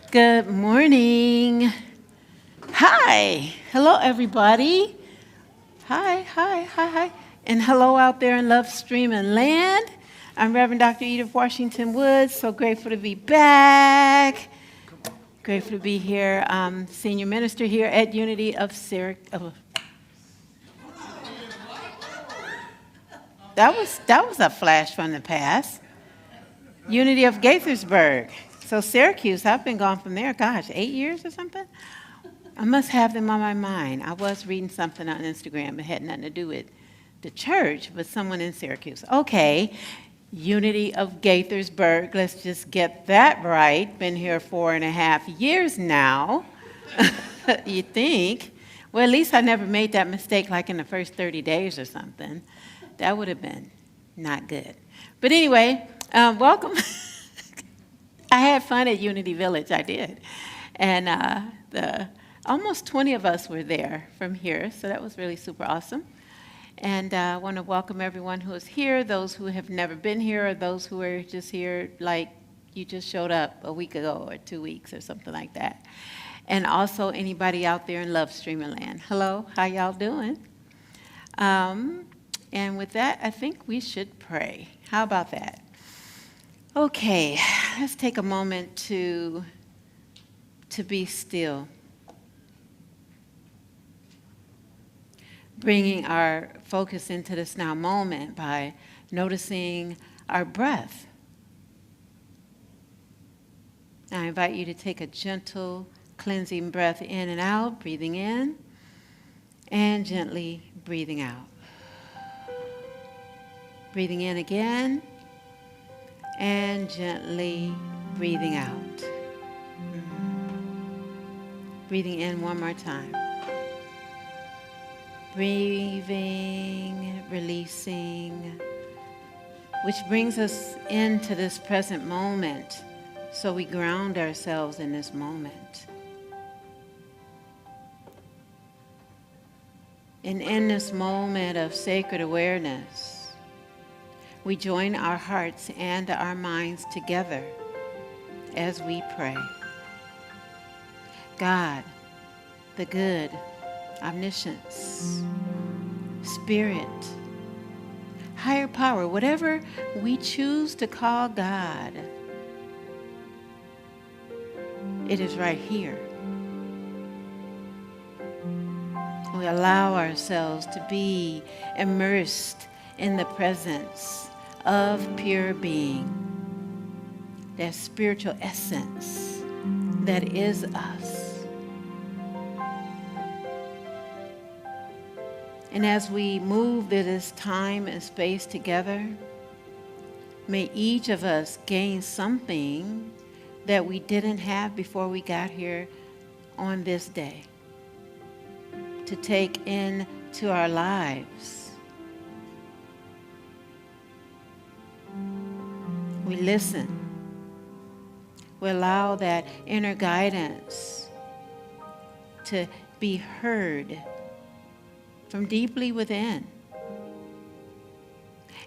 Good morning. Hi. Hello, everybody. Hi. And hello out there in Love Streaming Land. I'm Reverend Dr. Edith Washington Woods. So grateful to be back. Grateful to be here. Senior minister here at Unity of Syracuse. That was a flash from the past. Unity of Gaithersburg. So Syracuse, I've been gone from there, 8 years or something? I must have them on my mind. I was reading something on Instagram. It had nothing to do with the church, but someone in Syracuse. Okay, Unity of Gaithersburg. Let's just get that right. Been here 4.5 years now. You think? Well, at least I never made that mistake like in the first 30 days or something. That would have been not good. But anyway, welcome. I had fun at Unity Village, I did. And almost 20 of us were there from here, so that was really super awesome. And I want to welcome everyone who is here, those who have never been here, or those who are just here like you just showed up a week ago or 2 weeks or something like that. And also anybody out there in Love Streaming Land. Hello, how y'all doing? And with that, I think we should pray. How about that? Okay, let's take a moment to be still. Bringing our focus into this now moment by noticing our breath. I invite you to take a gentle, cleansing breath in and out, breathing in, and gently breathing out. Breathing in again, and gently breathing out. Breathing in one more time. Breathing, releasing, which brings us into this present moment so we ground ourselves in this moment. And in this moment of sacred awareness, we join our hearts and our minds together as we pray. God, the good, omniscience, Spirit, higher power, whatever we choose to call God, it is right here. We allow ourselves to be immersed in the presence of pure being, that spiritual essence that is us. And as we move through this time and space together, may each of us gain something that we didn't have before we got here on this day, to take into our lives. We listen. We allow that inner guidance to be heard from deeply within.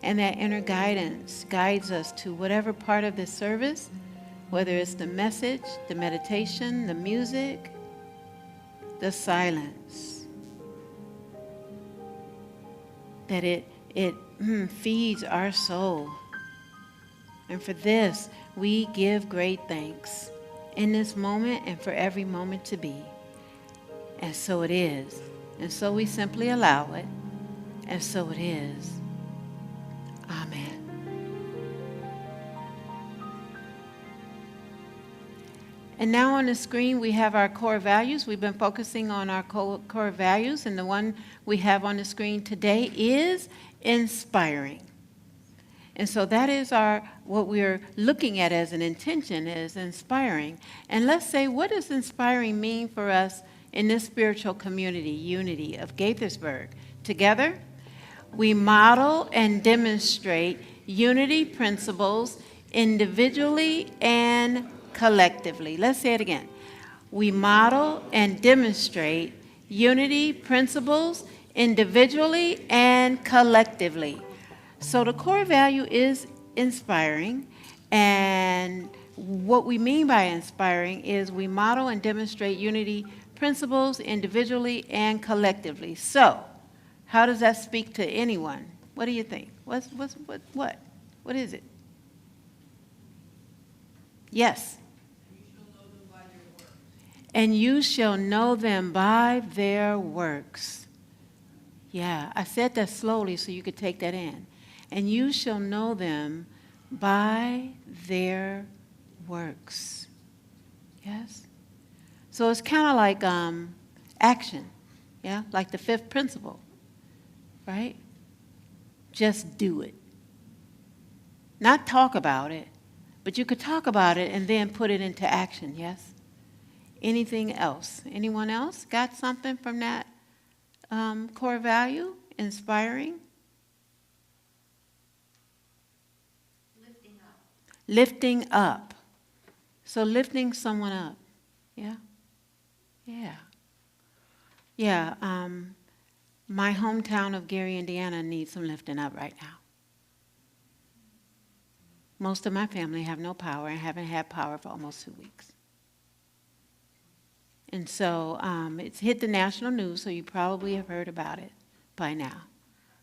And that inner guidance guides us to whatever part of the service, whether it's the message, the meditation, the music, the silence, that it feeds our soul. And for this, we give great thanks in this moment and for every moment to be. And so it is. And so we simply allow it. And so it is. Amen. And now on the screen, we have our core values. We've been focusing on our core values, and the one we have on the screen today is inspiring. And so that is what we're looking at as an intention, is inspiring. And let's say, what does inspiring mean for us in this spiritual community, unity of Gaithersburg? Together, we model and demonstrate unity principles individually and collectively. Let's say it again. We model and demonstrate unity principles individually and collectively. So the core value is inspiring, and what we mean by inspiring is we model and demonstrate unity principles individually and collectively. So how does that speak to anyone? What do you think? What is it? Yes. And you shall know them by their works. Yeah, I said that slowly so you could take that in. And you shall know them by their works. Yes? So it's kind of like action. Yeah, like the fifth principle. Right? Just do it. Not talk about it, but you could talk about it and then put it into action. Yes? Anything else? Anyone else got something from that core value? Inspiring? Lifting up. Lifting up. So lifting someone up. Yeah? Yeah. Yeah. My hometown of Gary, Indiana needs some lifting up right now. Most of my family have no power and haven't had power for almost 2 weeks. And so it's hit the national news, so you probably have heard about it by now.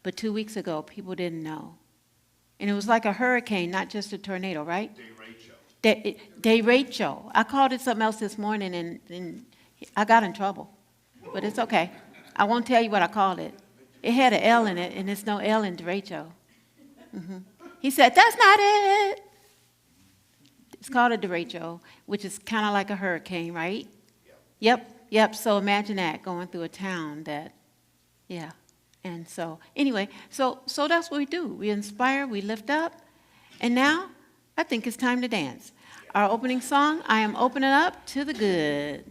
But 2 weeks ago, people didn't know. And it was like a hurricane, not just a tornado, right? Derecho. I called it something else this morning, and I got in trouble. But it's okay. I won't tell you what I called it. It had an L in it, and there's no L in derecho. Mm-hmm. He said, that's not it. It's called a derecho, which is kind of like a hurricane, right? Yep. So imagine that, going through a town that, yeah. And so, anyway, so that's what we do. We inspire, we lift up, and now I think it's time to dance. Our opening song, I Am Opening Up to the Good.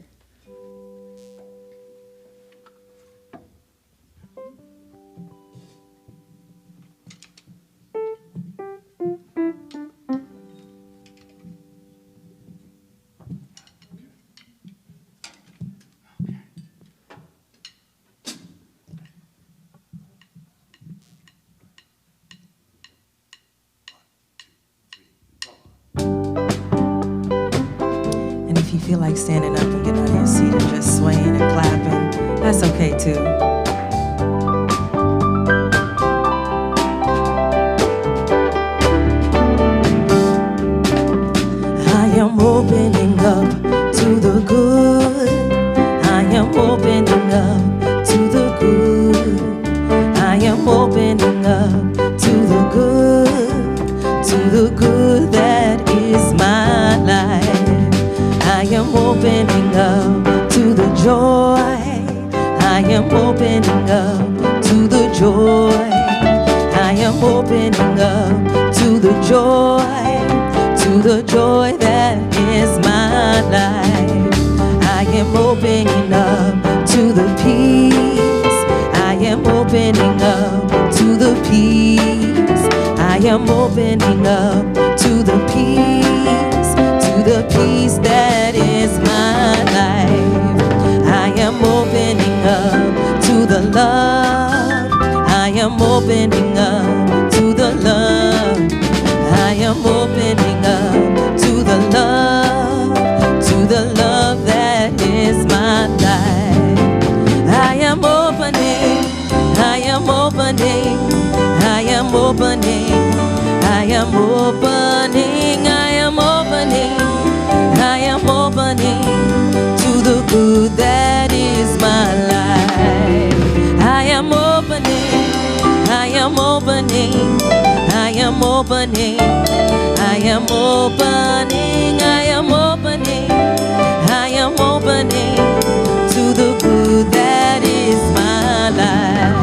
If you feel like standing up and getting out of your seat and just swaying and clapping, that's okay too. am opening up to the joy that is my life. I am opening up to the peace. I am opening up to the peace. I am opening up to the peace that is my life. I am opening up to the love. I am opening up to the love. I am opening up to the love that is my life. I am opening, I am opening, I am opening, I am opening, I am opening, I am opening to the good that is my life. I am opening, I am opening, I am opening, I am opening, I am opening, I am opening to the good that is my life.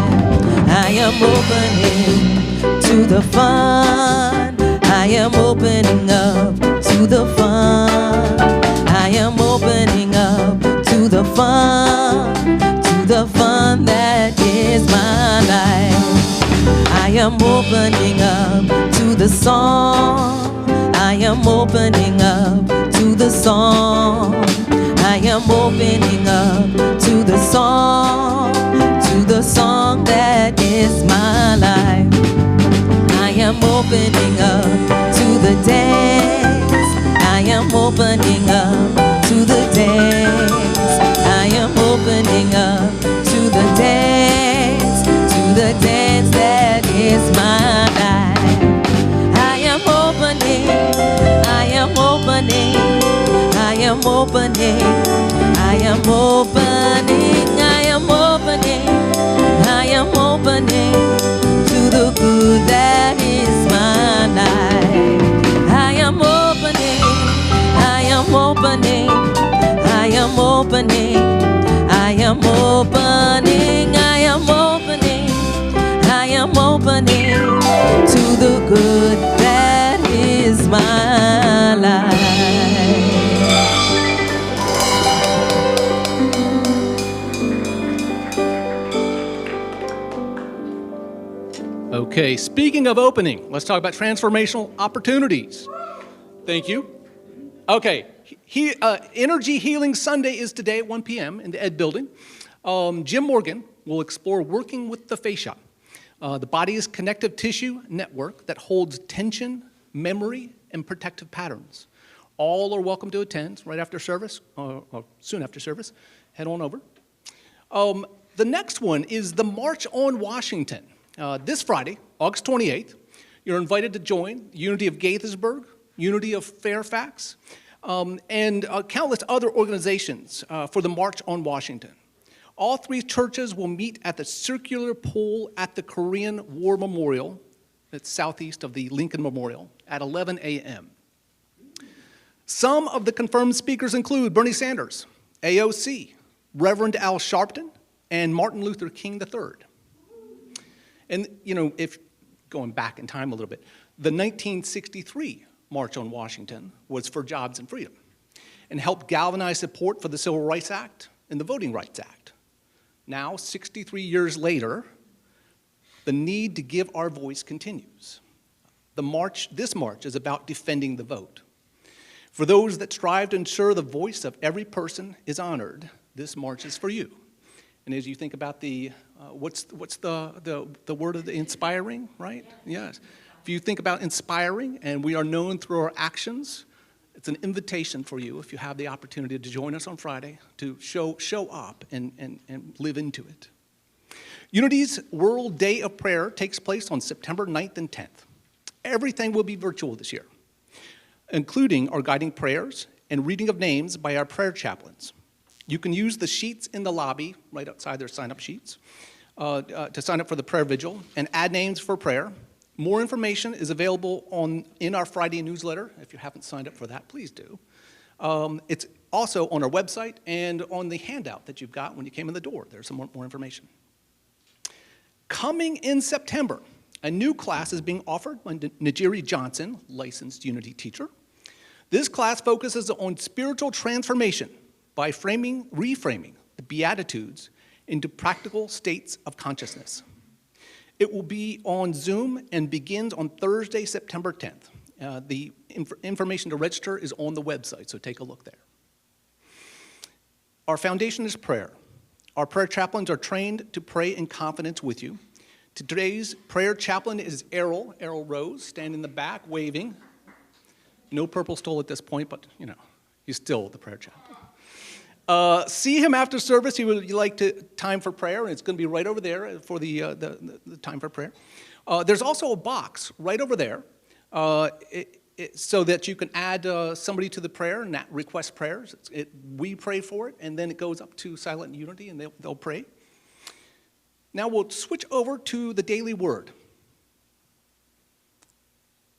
I am opening to the fun. I am opening up to the fun. I am opening up to the fun that is my life. I am opening up to the song. I am opening up to the song. I am opening up to the song that is my life. I am opening up to the dance. I am opening up to the dance. I am opening up to the dance that is my life. I am opening, I am opening, I am opening, I am opening, I am opening, I am opening to the good that is my life. I am opening, I am opening, I am opening, I am opening, I am opening, I am opening to the good that is my life. Okay, speaking of opening, let's talk about transformational opportunities. Thank you. Okay, Energy Healing Sunday is today at 1 p.m. in the Ed Building. Jim Morgan will explore working with the fascia. The body is connective tissue network that holds tension, memory, and protective patterns. All are welcome to attend right after service, or soon after service. Head on over. The next one is the March on Washington. This Friday, August 28th, you're invited to join Unity of Gaithersburg, Unity of Fairfax, and countless other organizations for the March on Washington. All three churches will meet at the circular pool at the Korean War Memorial, that's southeast of the Lincoln Memorial, at 11 a.m. Some of the confirmed speakers include Bernie Sanders, AOC, Reverend Al Sharpton, and Martin Luther King III. And, you know, if going back in time a little bit, the 1963 March on Washington was for jobs and freedom and helped galvanize support for the Civil Rights Act and the Voting Rights Act. Now, 63 years later, the need to give our voice continues. This march is about defending the vote. For those that strive to ensure the voice of every person is honored, this march is for you. And as you think about the, what's the word of the inspiring, right? Yes. If you think about inspiring, and we are known through our actions, it's an invitation for you, if you have the opportunity to join us on Friday, to show up and live into it. Unity's World Day of Prayer takes place on September 9th and 10th. Everything will be virtual this year, including our guiding prayers and reading of names by our prayer chaplains. You can use the sheets in the lobby, right outside their sign-up sheets, to sign up for the prayer vigil and add names for prayer. More information is available in our Friday newsletter. If you haven't signed up for that, please do. It's also on our website and on the handout that you've got when you came in the door. There's some more information. Coming in September, A new class is being offered by Najiri Johnson, licensed Unity teacher. This class focuses on spiritual transformation by reframing the Beatitudes into practical states of consciousness. It will be on Zoom and begins on Thursday, September 10th. The information to register is on the website, so take a look there. Our foundation is prayer. Our prayer chaplains are trained to pray in confidence with you. Today's prayer chaplain is Errol Rose, standing in the back, waving. No purple stole at this point, but, he's still the prayer chaplain. See him after service. He would like time for prayer, and it's going to be right over there for the time for prayer. There's also a box right over there so that you can add somebody to the prayer and request prayers. We pray for it, and then it goes up to Silent Unity, and they'll pray. Now we'll switch over to the daily word.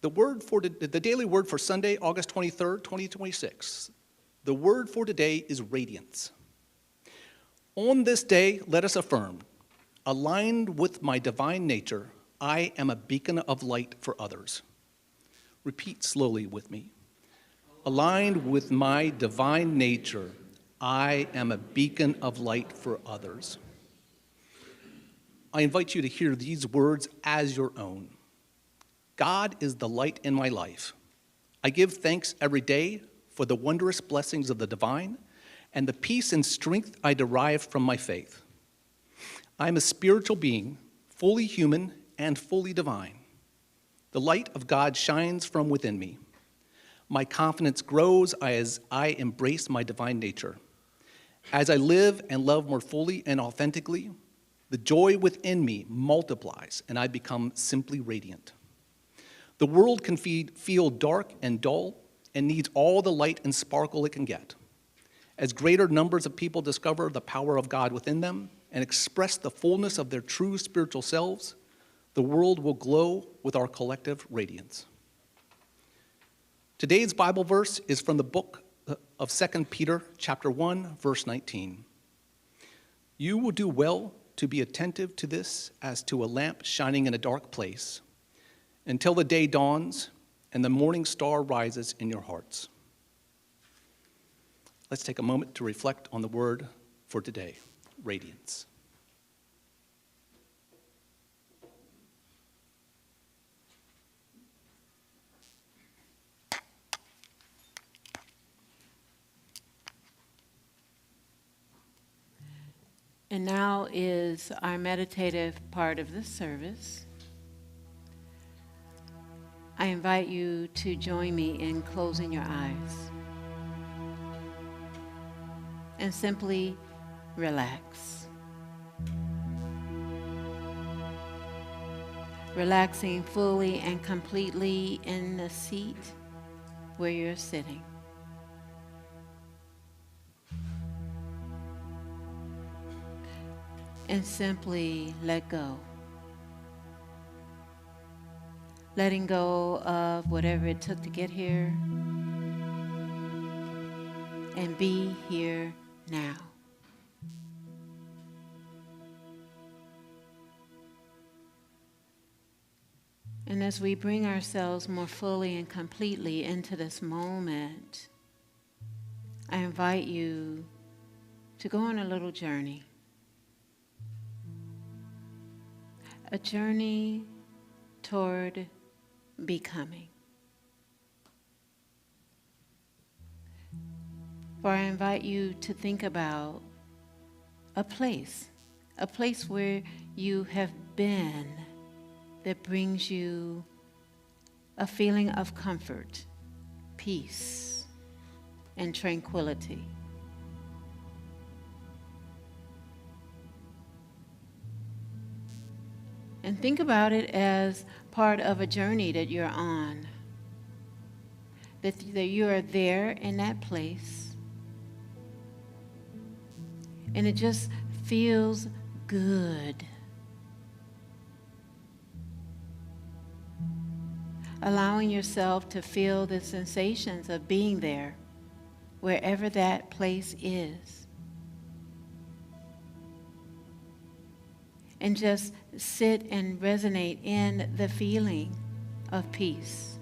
The daily word for Sunday, August 23rd, 2026. The word for today is radiance. On this day, let us affirm, aligned with my divine nature, I am a beacon of light for others. Repeat slowly with me. Aligned with my divine nature, I am a beacon of light for others. I invite you to hear these words as your own. God is the light in my life. I give thanks every day for the wondrous blessings of the divine and the peace and strength I derive from my faith. I am a spiritual being, fully human and fully divine. The light of God shines from within me. My confidence grows as I embrace my divine nature. As I live and love more fully and authentically, the joy within me multiplies and I become simply radiant. The world can feel dark and dull and needs all the light and sparkle it can get. As greater numbers of people discover the power of God within them and express the fullness of their true spiritual selves, the world will glow with our collective radiance. Today's Bible verse is from the book of 2 Peter, chapter 1, verse 19. You will do well to be attentive to this as to a lamp shining in a dark place, until the day dawns and the morning star rises in your hearts. Let's take a moment to reflect on the word for today, radiance. And now is our meditative part of this service. I invite you to join me in closing your eyes and simply relax. Relaxing fully and completely in the seat where you're sitting. And simply let go. Letting go of whatever it took to get here and be here now. And as we bring ourselves more fully and completely into this moment, I invite you to go on a little journey. A journey toward becoming. For I invite you to think about a place where you have been that brings you a feeling of comfort, peace, and tranquility. And think about it as part of a journey that you're on, that you are there in that place, and it just feels good. Allowing yourself to feel the sensations of being there, wherever that place is. and just sit and resonate in the feeling of peace,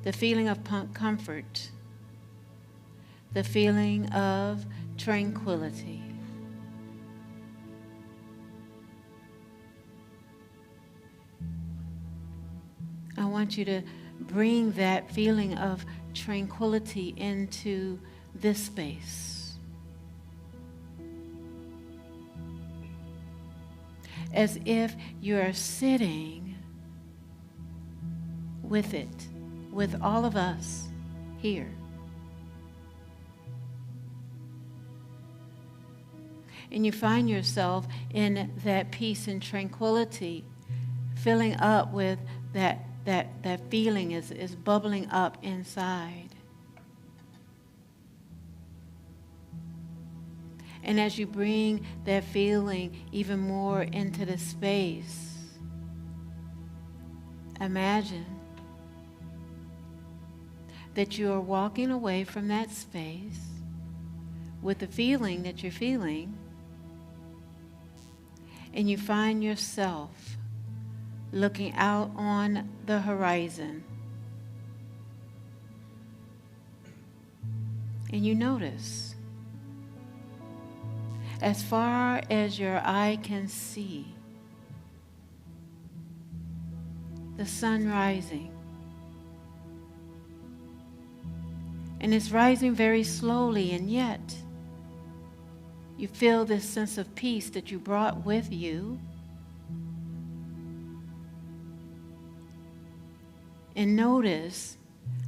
the feeling of comfort, the feeling of tranquility. I want you to bring that feeling of tranquility into this space, as if you are sitting with it, with all of us here. And you find yourself in that peace and tranquility, filling up with that feeling is bubbling up inside. And as you bring that feeling even more into the space, imagine that you are walking away from that space with the feeling that you're feeling, and you find yourself looking out on the horizon. And you notice, as far as your eye can see, the sun rising. And it's rising very slowly, and yet you feel this sense of peace that you brought with you. And notice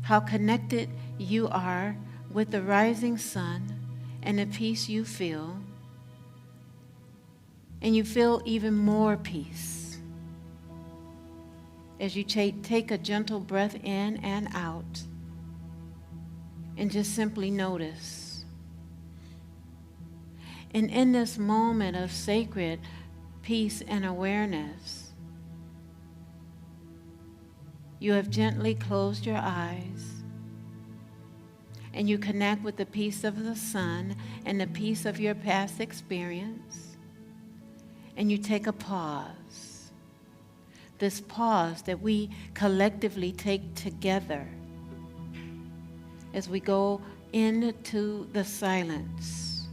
how connected you are with the rising sun and the peace you feel. And you feel even more peace as you take a gentle breath in and out, and just simply notice. And in this moment of sacred peace and awareness, you have gently closed your eyes, and you connect with the peace of the sun and the peace of your past experience, and you take a pause. This pause that we collectively take together as we go into the silence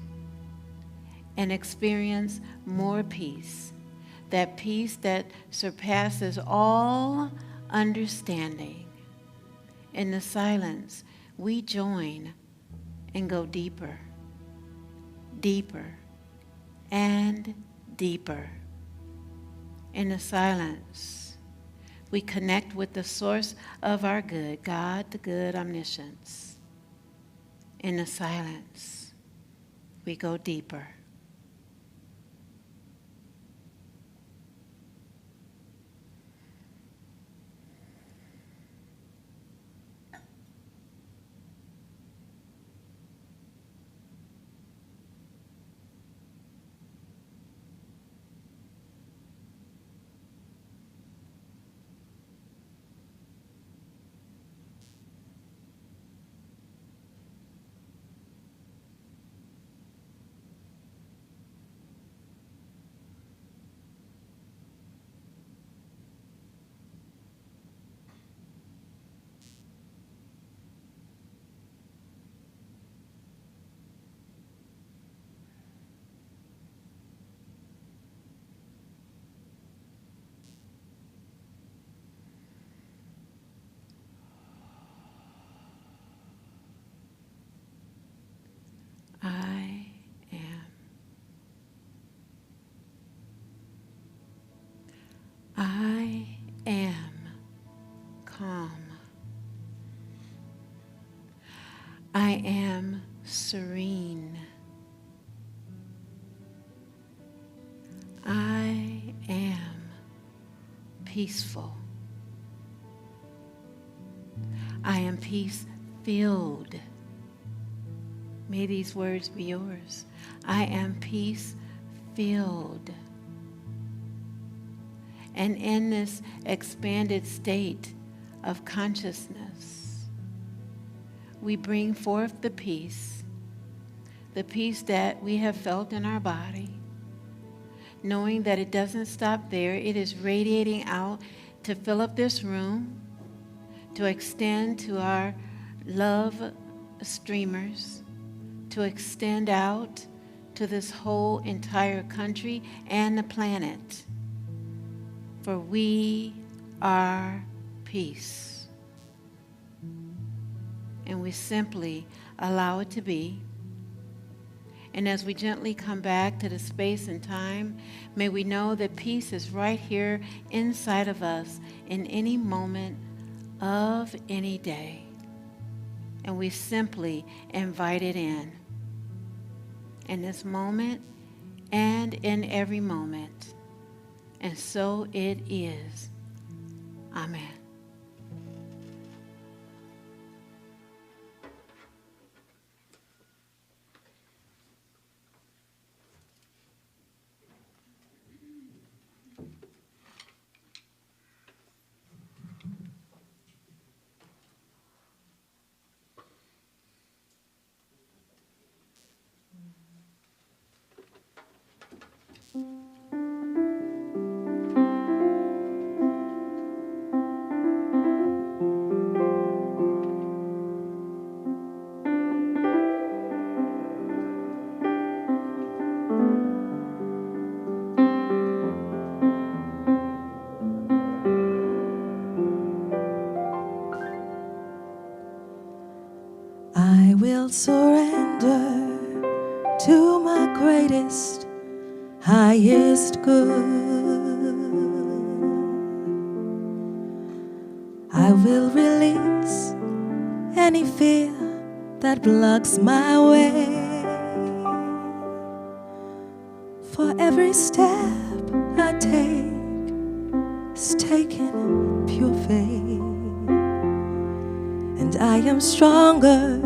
and experience more peace, that peace that surpasses all understanding. In the silence, we join and go deeper, deeper, and deeper. In the silence, we connect with the source of our good, God, the good omniscience. In the silence, we go deeper. I am. I am calm. I am serene. I am peaceful. I am peace-filled. May these words be yours. I am peace-filled. And in this expanded state of consciousness, we bring forth the peace that we have felt in our body. knowing that it doesn't stop there. It is radiating out to fill up this room, to extend to our love streamers, to extend out to this whole entire country and the planet. For we are peace. And we simply allow it to be. And as we gently come back to the space and time, may we know that peace is right here inside of us in any moment of any day. And we simply invite it in this moment and in every moment. And so it is. Amen. I will surrender to my greatest, highest good. I will release any fear that blocks my way. For every step I take is taken in pure faith. And I am stronger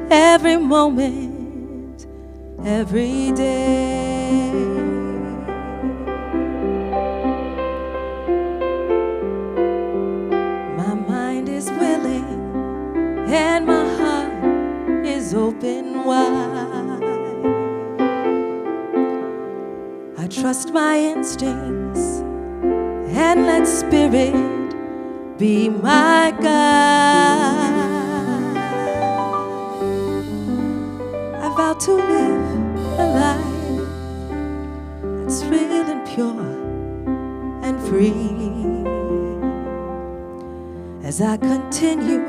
every moment, every day. My mind is willing and my heart is open wide. I trust my instincts and let spirit be my guide. I vow to live a life that's real and pure and free. As I continue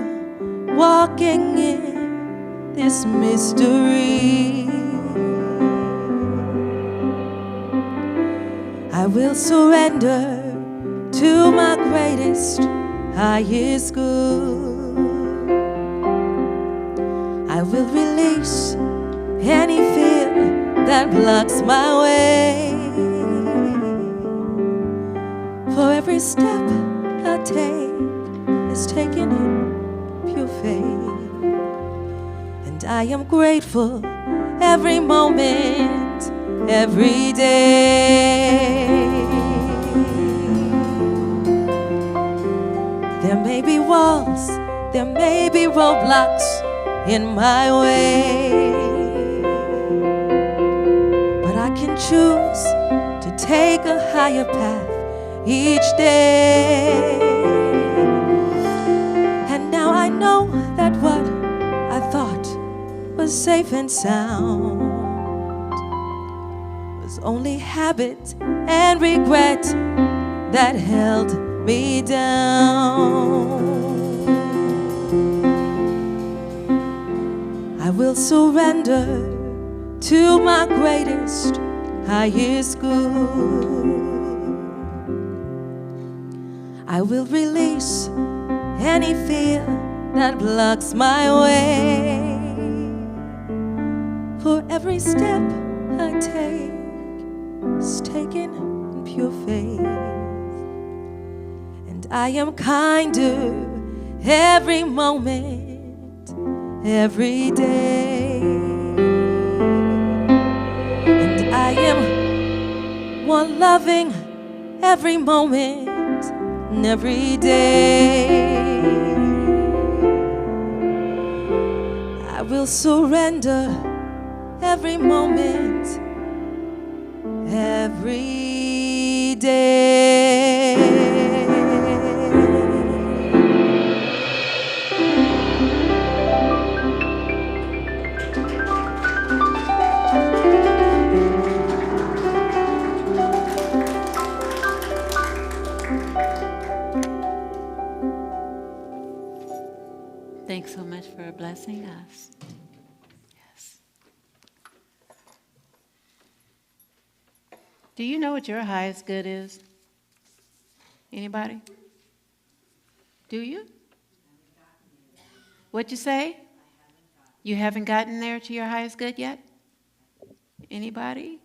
walking in this mystery, I will surrender to my greatest, highest good. I will release any fear that blocks my way. For every step I take is taken in pure faith. And I am grateful every moment, every day. There may be walls, there may be roadblocks in my way, but I can choose to take a higher path each day. And now I know that what I thought was safe and sound was only habit and regret that held me down. I will surrender to my greatest, highest good. I will release any fear that blocks my way. For every step I take is taken in pure faith. I am kinder every moment, every day. And I am more loving every moment, every day. I will surrender every moment, every day. Thanks so much for blessing us. Yes. Do you know what your highest good is? Anybody? Do you? What'd you say? You haven't gotten there to your highest good yet? Anybody?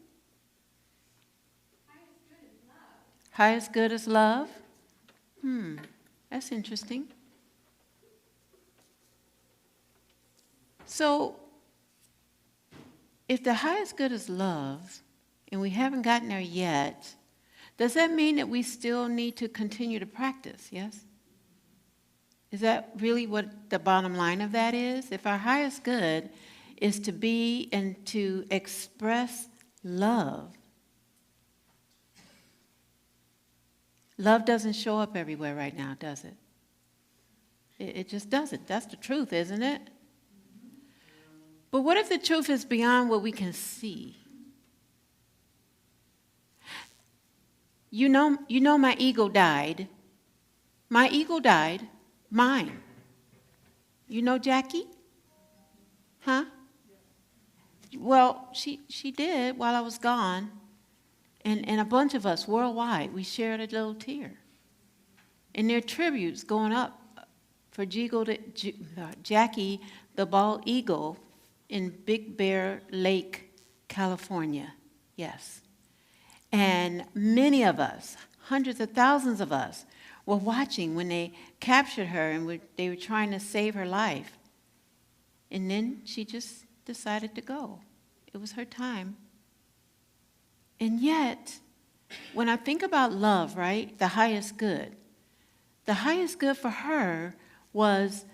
Highest good is love. That's interesting. So, if the highest good is love, and we haven't gotten there yet, does that mean that we still need to continue to practice, yes? Is that really what the bottom line of that is? If our highest good is to be and to express love, love doesn't show up everywhere right now, does it? It just doesn't. That's the truth, isn't it? But what if the truth is beyond what we can see? You know my ego died. My ego died. Mine. You know Jackie? Huh? Well, she did while I was gone. And a bunch of us worldwide, we shared a little tear. And there are tributes going up for Jackie, the bald eagle, in Big Bear Lake, California. Yes. And many of us, hundreds of thousands of us, were watching when they captured her and they were trying to save her life. And then she just decided to go. It was her time. And yet, when I think about love, right, the highest good for her was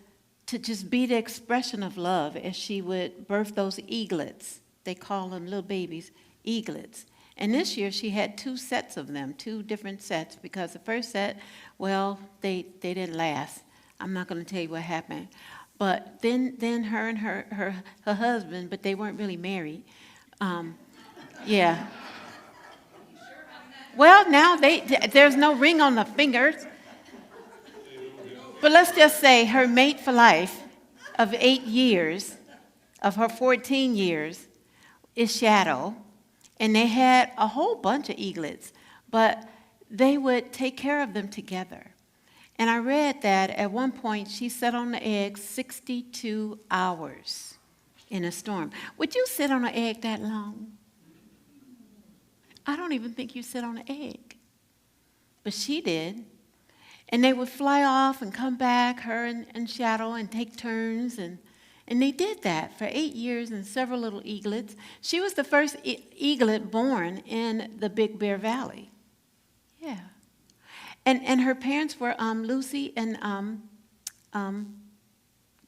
to just be the expression of love as she would birth those eaglets. They call them little babies, eaglets. And this year she had 2 sets of them, 2 different sets, because the first set, well, they didn't last. I'm not going to tell you what happened. But then her and her husband, but they weren't really married. Yeah. Well, now there's no ring on the fingers. But let's just say her mate for life of 8 years, of her 14 years, is Shadow. And they had a whole bunch of eaglets, but they would take care of them together. And I read that at one point she sat on the egg 62 hours in a storm. Would you sit on an egg that long? I don't even think you sit on an egg. But she did. And they would fly off and come back, her and Shadow, and take turns. And they did that for 8 years and several little eaglets. She was the first eaglet born in the Big Bear Valley. Yeah. And her parents were Lucy and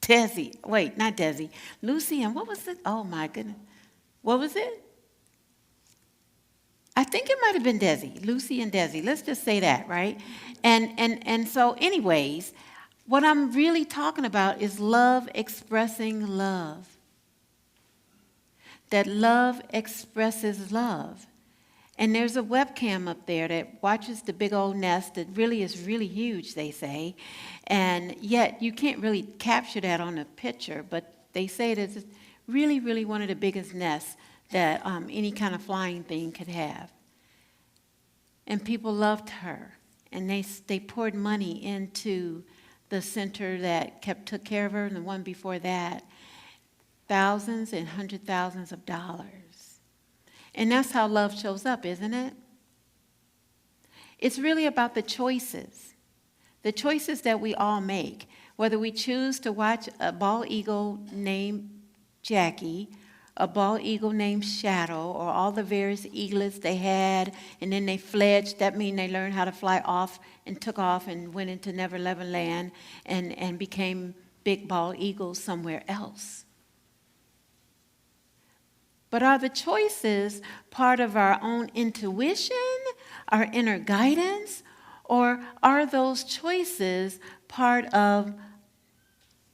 Desi. Wait, not Desi. Lucy and what was it? Oh, my goodness. What was it? I think it might have been Desi. Lucy and Desi. Let's just say that, right? And so anyways, what I'm really talking about is love expressing love. That love expresses love. And there's a webcam up there that watches the big old nest that really is really huge, they say. And yet you can't really capture that on a picture, but they say it is really, really one of the biggest nests that any kind of flying thing could have. And people loved her. And they poured money into the center that took care of her, and the one before that, thousands and hundred thousands of dollars. And that's how love shows up, isn't it? It's really about the choices that we all make, whether we choose to watch a bald eagle named Jackie, a bald eagle named Shadow, or all the various eaglets they had, and then they fledged. That means they learned how to fly off and took off and went into Never Never Land and became big bald eagles somewhere else. But are the choices part of our own intuition, our inner guidance, or are those choices part of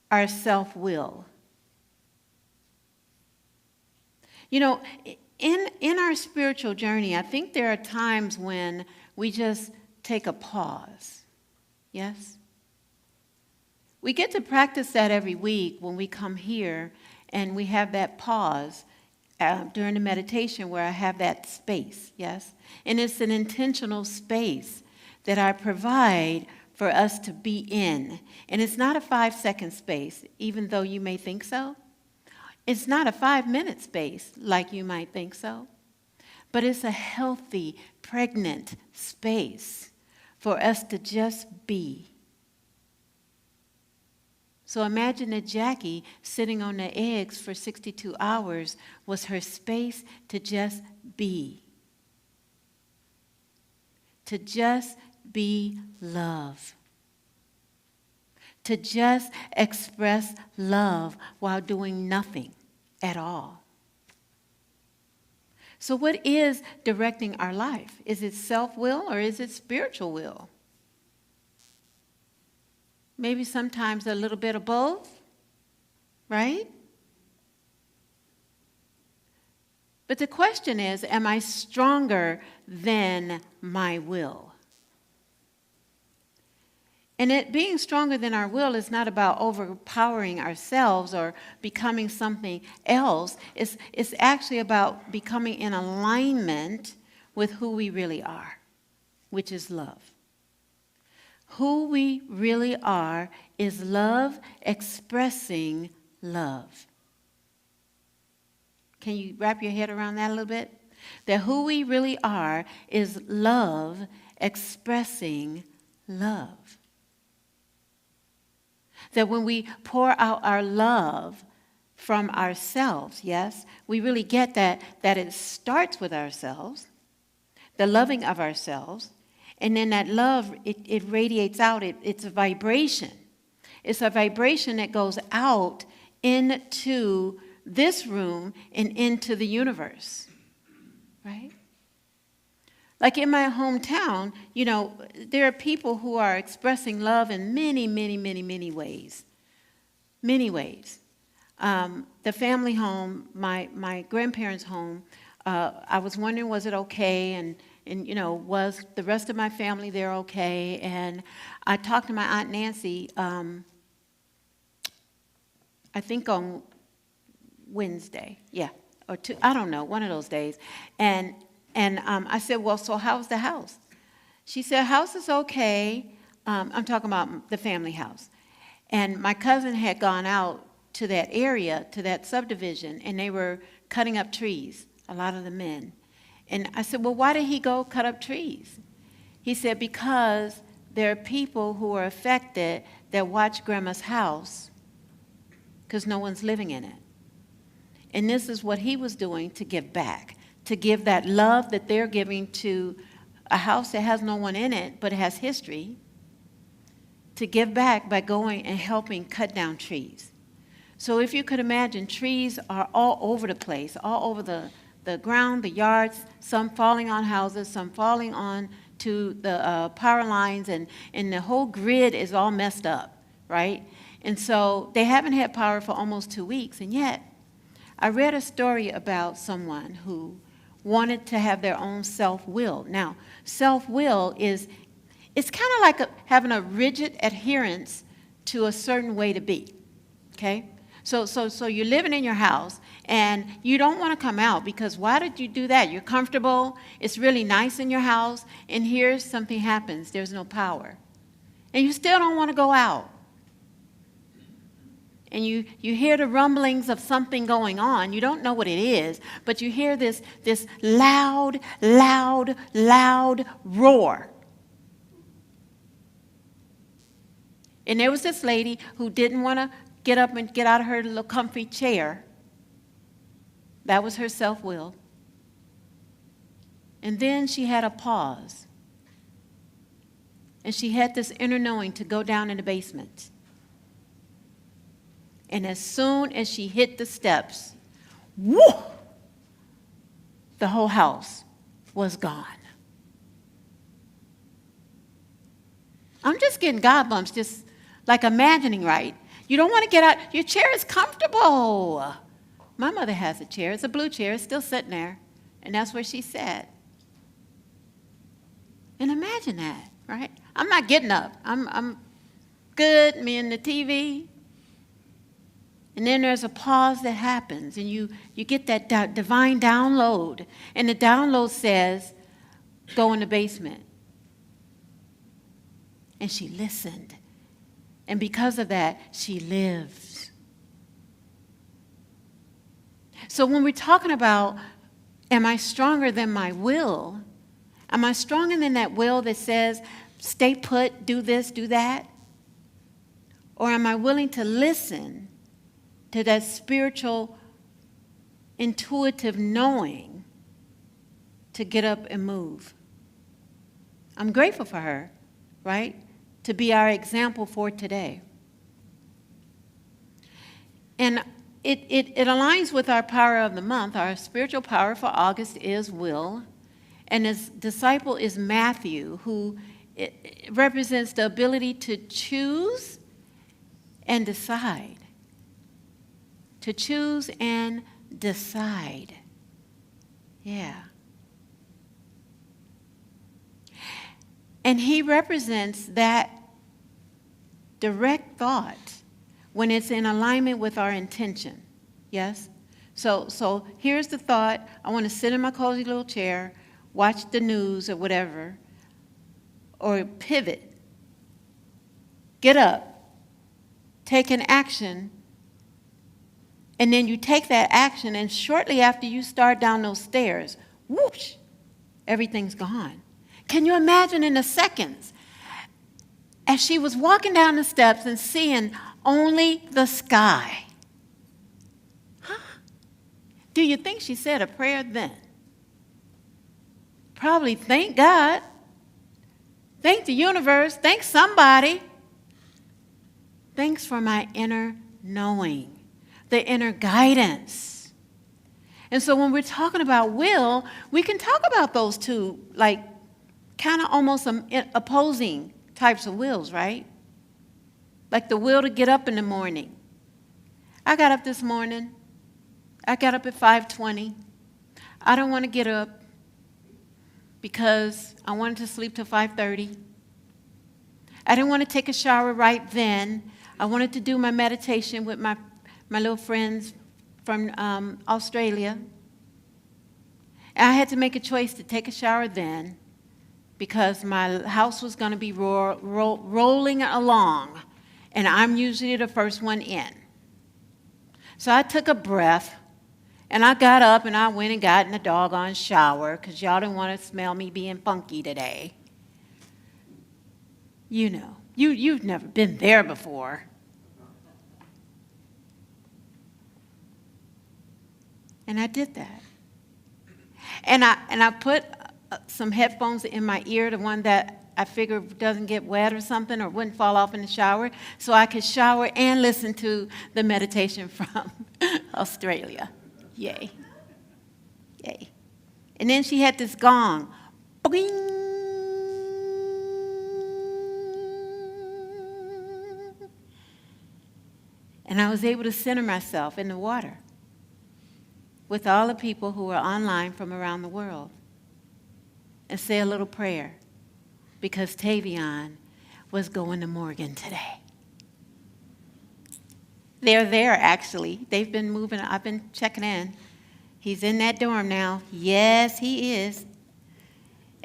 our self-will? You know, in our spiritual journey, I think there are times when we just take a pause. Yes? We get to practice that every week when we come here and we have that pause during the meditation where I have that space, yes? And it's an intentional space that I provide for us to be in. And it's not a 5-second space, even though you may think so. It's not a 5-minute space like you might think so. But it's a healthy, pregnant space for us to just be. So imagine that Jackie sitting on the eggs for 62 hours was her space to just be. To just be love. To just express love while doing nothing at all. So what is directing our life? Is it self-will or is it spiritual will? Maybe sometimes a little bit of both, right? But the question is, am I stronger than my will? And it being stronger than our will is not about overpowering ourselves or becoming something else. It's actually about becoming in alignment with who we really are, which is love. Who we really are is love expressing love. Can you wrap your head around that a little bit? That who we really are is love expressing love. That when we pour out our love from ourselves, yes, we really get that it starts with ourselves, the loving of ourselves, and then that love, it radiates out. It's a vibration. It's a vibration that goes out into this room and into the universe, right? Like in my hometown, you know, there are people who are expressing love in many, many, many, many ways. Many ways. The family home, my grandparents' home, I was wondering, was it okay? And you know, was the rest of my family there okay? And I talked to my Aunt Nancy, I think on Wednesday, or I don't know, one of those days. And I said, well, so how's the house? She said, house is okay. I'm talking about the family house. And my cousin had gone out to that area, to that subdivision, and they were cutting up trees, a lot of the men. And I said, well, why did he go cut up trees? He said, because there are people who are affected that watch Grandma's house because no one's living in it. And this is what he was doing to give back, to give that love that they're giving to a house that has no one in it but has history, to give back by going and helping cut down trees. So if you could imagine, trees are all over the place, all over the ground, the yards, some falling on houses, some falling on to the power lines, and the whole grid is all messed up, right? And so they haven't had power for almost 2 weeks, and yet I read a story about someone who wanted to have their own self-will. Now, self-will it's kind of like having a rigid adherence to a certain way to be, okay? So you're living in your house, and you don't want to come out because why did you do that? You're comfortable, it's really nice in your house, and here's something happens, there's no power. And you still don't want to go out. And you hear the rumblings of something going on. You don't know what it is, but you hear this loud, loud, loud roar. And there was this lady who didn't want to get up and get out of her little comfy chair. That was her self-will. And then she had a pause. And she had this inner knowing to go down in the basement. And as soon as she hit the steps, whoo, the whole house was gone. I'm just getting God bumps, just like imagining, right? You don't want to get out. Your chair is comfortable. My mother has a chair. It's a blue chair. It's still sitting there. And that's where she sat. And imagine that, right? I'm not getting up. I'm good, me and the TV. And then there's a pause that happens, and you get that divine download. And the download says, go in the basement. And she listened. And because of that, she lives. So when we're talking about, am I stronger than my will? Am I stronger than that will that says, stay put, do this, do that? Or am I willing to listen to that spiritual, intuitive knowing to get up and move? I'm grateful for her, right? To be our example for today. And it aligns with our power of the month. Our spiritual power for August is will. And his disciple is Matthew, who represents the ability to choose and decide. To choose and decide. Yeah. And he represents that direct thought when it's in alignment with our intention. Yes? So here's the thought. I want to sit in my cozy little chair, watch the news or whatever, or pivot. Get up. Take an action. And then you take that action, and shortly after you start down those stairs, whoosh, everything's gone. Can you imagine in the seconds, as she was walking down the steps and seeing only the sky? Huh? Do you think she said a prayer then? Probably thank God, thank the universe, thank somebody. Thanks for my inner knowing, the inner guidance. And so when we're talking about will, we can talk about those two, like kind of almost opposing types of wills, right? Like the will to get up in the morning. I got up this morning. I got up at 5:20. I don't want to get up because I wanted to sleep till 5:30. I didn't want to take a shower right then. I wanted to do my meditation with my little friends from Australia. And I had to make a choice to take a shower then because my house was going to be rolling along, and I'm usually the first one in. So I took a breath, and I got up, and I went and got in the doggone shower because y'all didn't want to smell me being funky today. You know, you've never been there before. And I did that. And I put some headphones in my ear, the one that I figured doesn't get wet or something or wouldn't fall off in the shower, so I could shower and listen to the meditation from Australia. Yay. Yay. And then she had this gong. Boing. And I was able to center myself in the water with all the people who were online from around the world and say a little prayer because Tavion was going to Morgan today. They're there, actually. They've been moving. I've been checking in. He's in that dorm now. Yes, he is.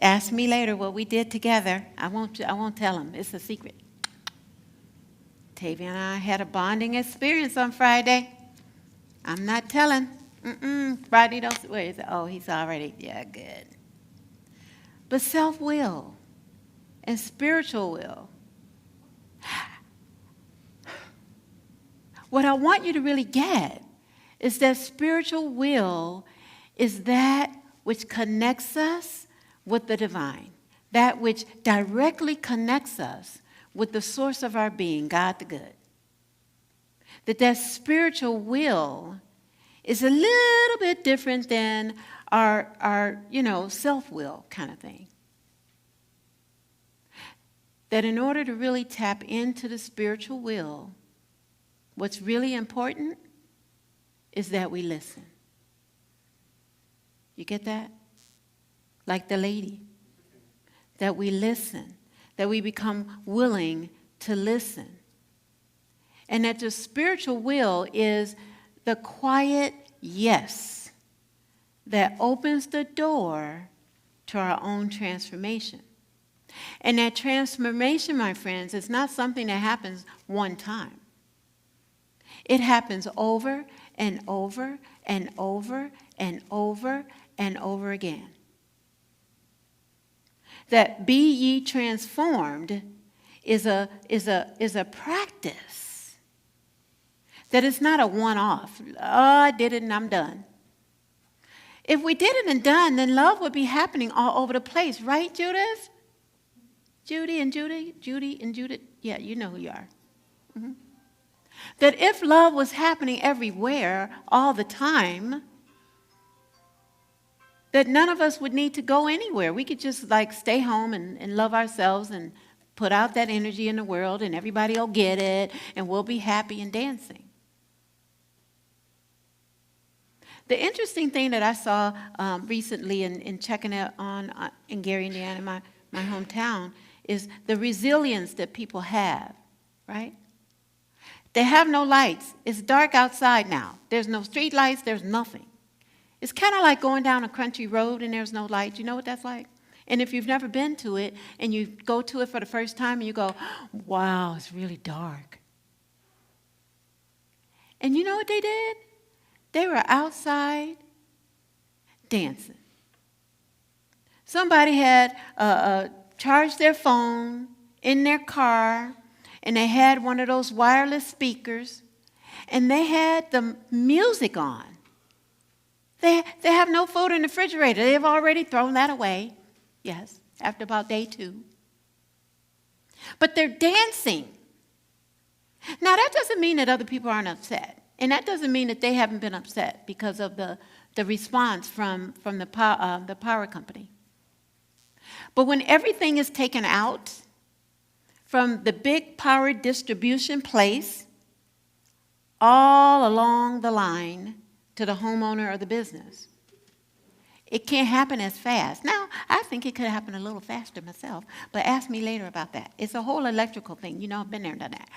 Ask me later what we did together. I won't tell him. It's a secret. Tavion and I had a bonding experience on Friday. I'm not telling. Friday, where is it? Oh, he's already, yeah, good. But self-will and spiritual will. What I want you to really get is that spiritual will is that which connects us with the divine, that which directly connects us with the source of our being, God the Good. That spiritual will is a little bit different than our self-will kind of thing. That in order to really tap into the spiritual will, what's really important is that we listen. You get that? Like the lady. That we listen. That we become willing to listen. And that the spiritual will is the quiet yes that opens the door to our own transformation. And that transformation, my friends, is not something that happens one time. It happens over and over and over and over and over again. That be ye transformed is a practice. That it's not a one-off. Oh, I did it and I'm done. If we did it and done, then love would be happening all over the place, right, Judith? Judy and Judith? Yeah, you know who you are. Mm-hmm. That if love was happening everywhere all the time, that none of us would need to go anywhere. We could just stay home and love ourselves and put out that energy in the world and everybody will get it and we'll be happy and dancing. The interesting thing that I saw recently in checking it on in Gary, Indiana, my hometown, is the resilience that people have, right? They have no lights. It's dark outside now. There's no street lights. There's nothing. It's kind of like going down a country road and there's no lights. You know what that's like? And if you've never been to it and you go to it for the first time and you go, wow, it's really dark. And you know what they did? They were outside dancing. Somebody had charged their phone in their car, and they had one of those wireless speakers, and they had the music on. They have no food in the refrigerator. They've already thrown that away, yes, after about day 2. But they're dancing. Now, that doesn't mean that other people aren't upset. And that doesn't mean that they haven't been upset because of the response from the power company. But when everything is taken out from the big power distribution place all along the line to the homeowner or the business, it can't happen as fast. Now, I think it could happen a little faster myself, but ask me later about that. It's a whole electrical thing. You know, I've been there and done that.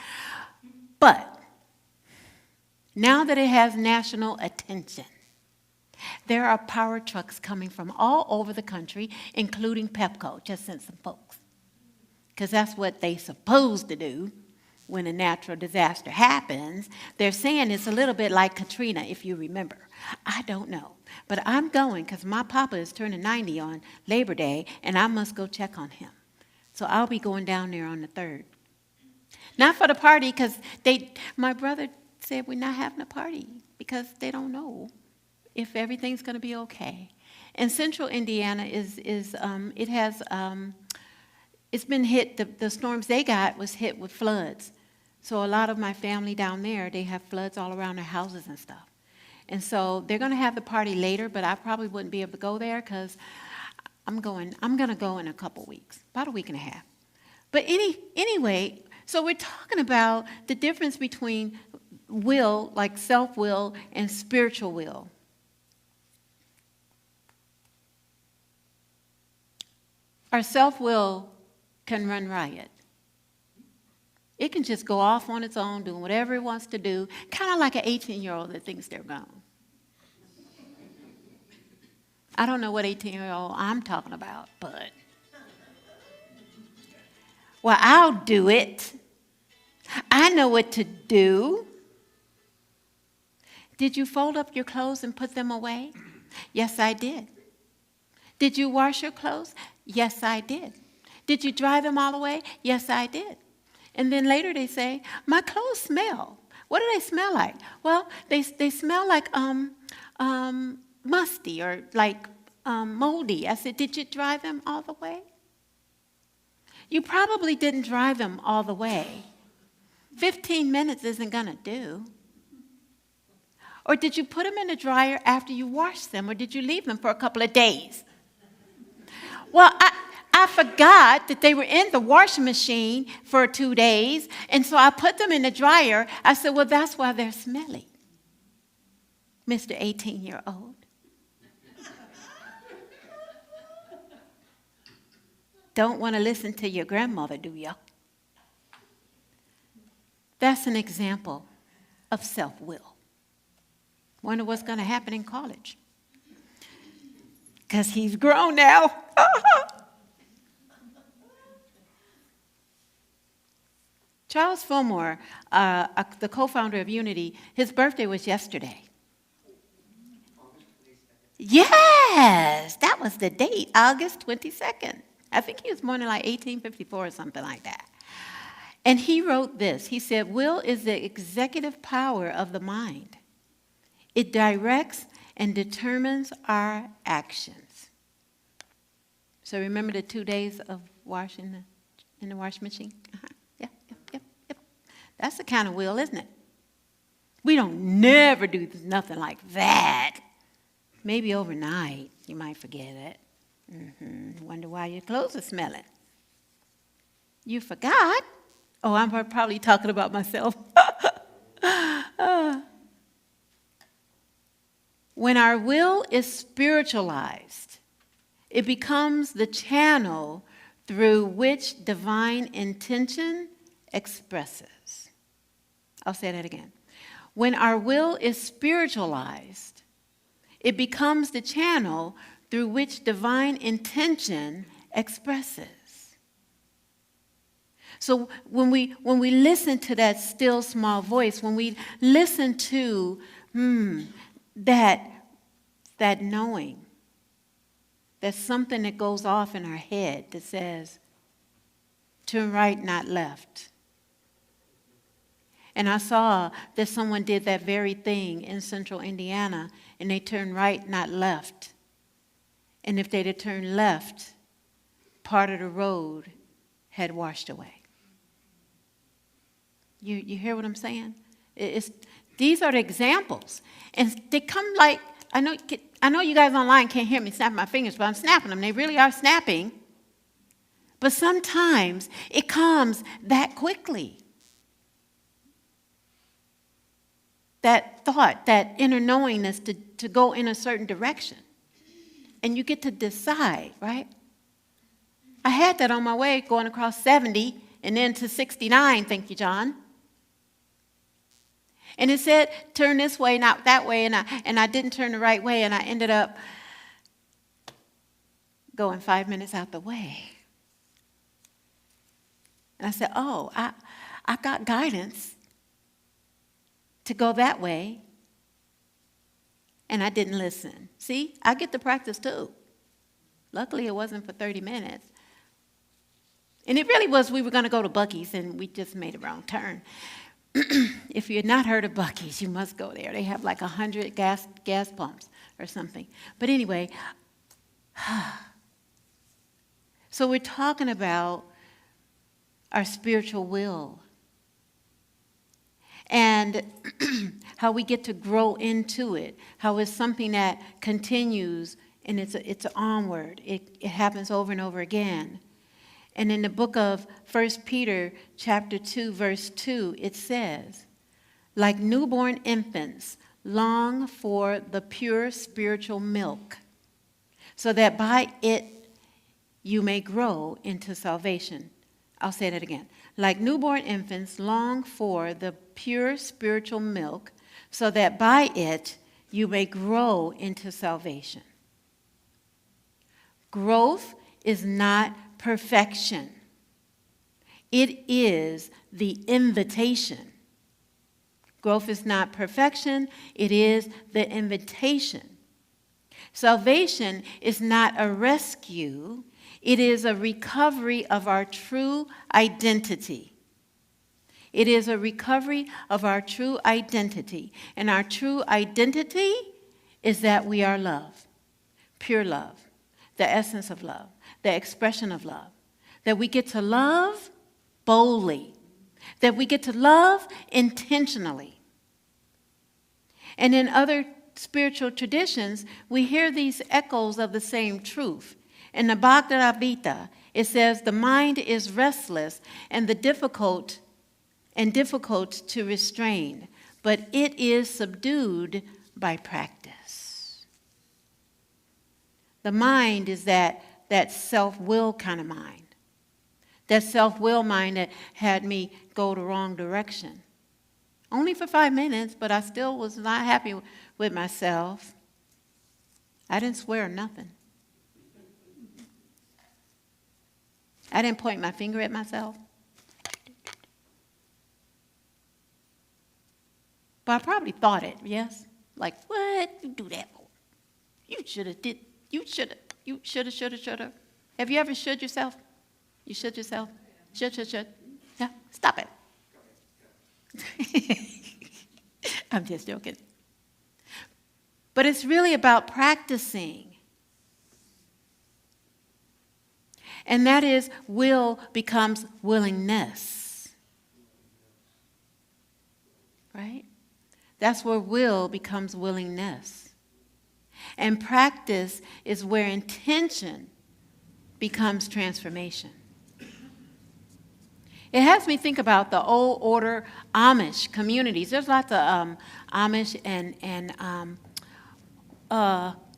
But now that it has national attention, there are power trucks coming from all over the country, including Pepco. Just sent some folks. Because that's what they're supposed to do when a natural disaster happens. They're saying it's a little bit like Katrina, if you remember. I don't know. But I'm going because my papa is turning 90 on Labor Day, and I must go check on him. So I'll be going down there on the 3rd. Not for the party, because my brother said we're not having a party because they don't know if everything's going to be okay. And central Indiana it's been hit, the storms they got was hit with floods. So a lot of my family down there, they have floods all around their houses and stuff. And so they're going to have the party later, but I probably wouldn't be able to go there because I'm going to go in a couple weeks, about a week and a half. But anyway, so we're talking about the difference between will, like self-will, and spiritual will. Our self-will can run riot. It can just go off on its own, doing whatever it wants to do, kind of like an 18-year-old that thinks they're grown. I don't know what 18-year-old I'm talking about, but well, I'll do it. I know what to do. Did you fold up your clothes and put them away? Yes, I did. Did you wash your clothes? Yes, I did. Did you dry them all away? Yes, I did. And then later they say, my clothes smell. What do they smell like? Well, they smell like musty or like moldy. I said, did you dry them all the way? You probably didn't dry them all the way. 15 minutes isn't going to do. Or did you put them in the dryer after you washed them? Or did you leave them for a couple of days? Well, I forgot that they were in the washing machine for 2 days. And so I put them in the dryer. I said, well, that's why they're smelly, Mr. 18-year-old. Don't want to listen to your grandmother, do you? That's an example of self-will. Wonder what's going to happen in college. Because he's grown now. Charles Fillmore, the co-founder of Unity, his birthday was yesterday. Yes, that was the date, August 22nd. I think he was born in like 1854 or something like that. And he wrote this. He said, will is the executive power of the mind. It directs and determines our actions. So remember the 2 days of washing in the washing machine? Yep. That's the kind of will, isn't it? We don't never do nothing like that. Maybe overnight you might forget it. Wonder why your clothes are smelling. You forgot. Oh, I'm probably talking about myself. When our will is spiritualized, it becomes the channel through which divine intention expresses. I'll say that again. When our will is spiritualized, it becomes the channel through which divine intention expresses. So when we listen to that still small voice, when we listen to that knowing, there's something that goes off in our head that says, turn right, not left. And I saw that someone did that very thing in central Indiana, and they turned right, not left. And if they'd have turned left, part of the road had washed away. You hear what I'm saying? These are the examples. And they come like, I know you guys online can't hear me snapping my fingers, but I'm snapping them. They really are snapping. But sometimes it comes that quickly. That thought, that inner knowingness to go in a certain direction. And you get to decide, right? I had that on my way going across 70 and then to 69, thank you, John. And it said, turn this way, not that way, and I didn't turn the right way, and I ended up going 5 minutes out the way. And I said, oh, I got guidance to go that way, and I didn't listen. See, I get to practice too. Luckily, it wasn't for 30 minutes. And it really was, we were going to go to Buc-ee's, and we just made a wrong turn. If you had not heard of Buc-ee's, you must go there. They have like 100 gas pumps or something. But anyway, so we're talking about our spiritual will and how we get to grow into it, how it's something that continues and it's onward. It happens over and over again. And in the book of 1 Peter chapter 2, verse 2, it says, like newborn infants, long for the pure spiritual milk, so that by it you may grow into salvation. I'll say that again. Like newborn infants, long for the pure spiritual milk, so that by it you may grow into salvation. Growth is not perfection. It is the invitation. Growth is not perfection. It is the invitation. Salvation is not a rescue. It is a recovery of our true identity. It is a recovery of our true identity. And our true identity is that we are love, pure love, the essence of love, the expression of love, that we get to love boldly, that we get to love intentionally. And in other spiritual traditions, we hear these echoes of the same truth. In the Bhagavad Gita, it says, the mind is restless and difficult to restrain, but it is subdued by practice. The mind is that self-will kind of mind. That self-will mind that had me go the wrong direction. Only for 5 minutes, but I still was not happy with myself. I didn't swear or nothing. I didn't point my finger at myself. But I probably thought it, yes? Like, what? You do that for? You should have did. You should have, should have. Have you ever should yourself? You should yourself? Should. Yeah, stop it. I'm just joking. But it's really about practicing. And that is, will becomes willingness. Right? That's where will becomes willingness. And practice is where intention becomes transformation. It has me think about the old order Amish communities. There's lots of Amish and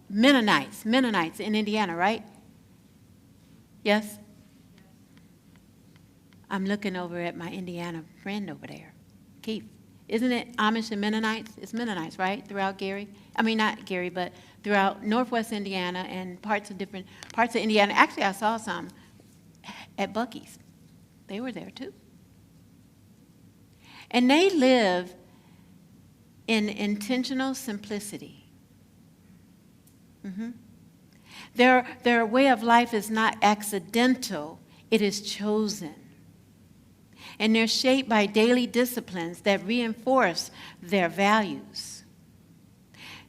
Mennonites in Indiana, right? Yes? I'm looking over at my Indiana friend over there, Keith. Isn't it Amish and Mennonites? It's Mennonites, right? Throughout Gary? I mean, not Gary, but throughout northwest Indiana and parts of different parts of Indiana. Actually, I saw some at Buc-ee's. They were there too. And they live in intentional simplicity. Mm-hmm. Their way of life is not accidental, it is chosen. And they're shaped by daily disciplines that reinforce their values.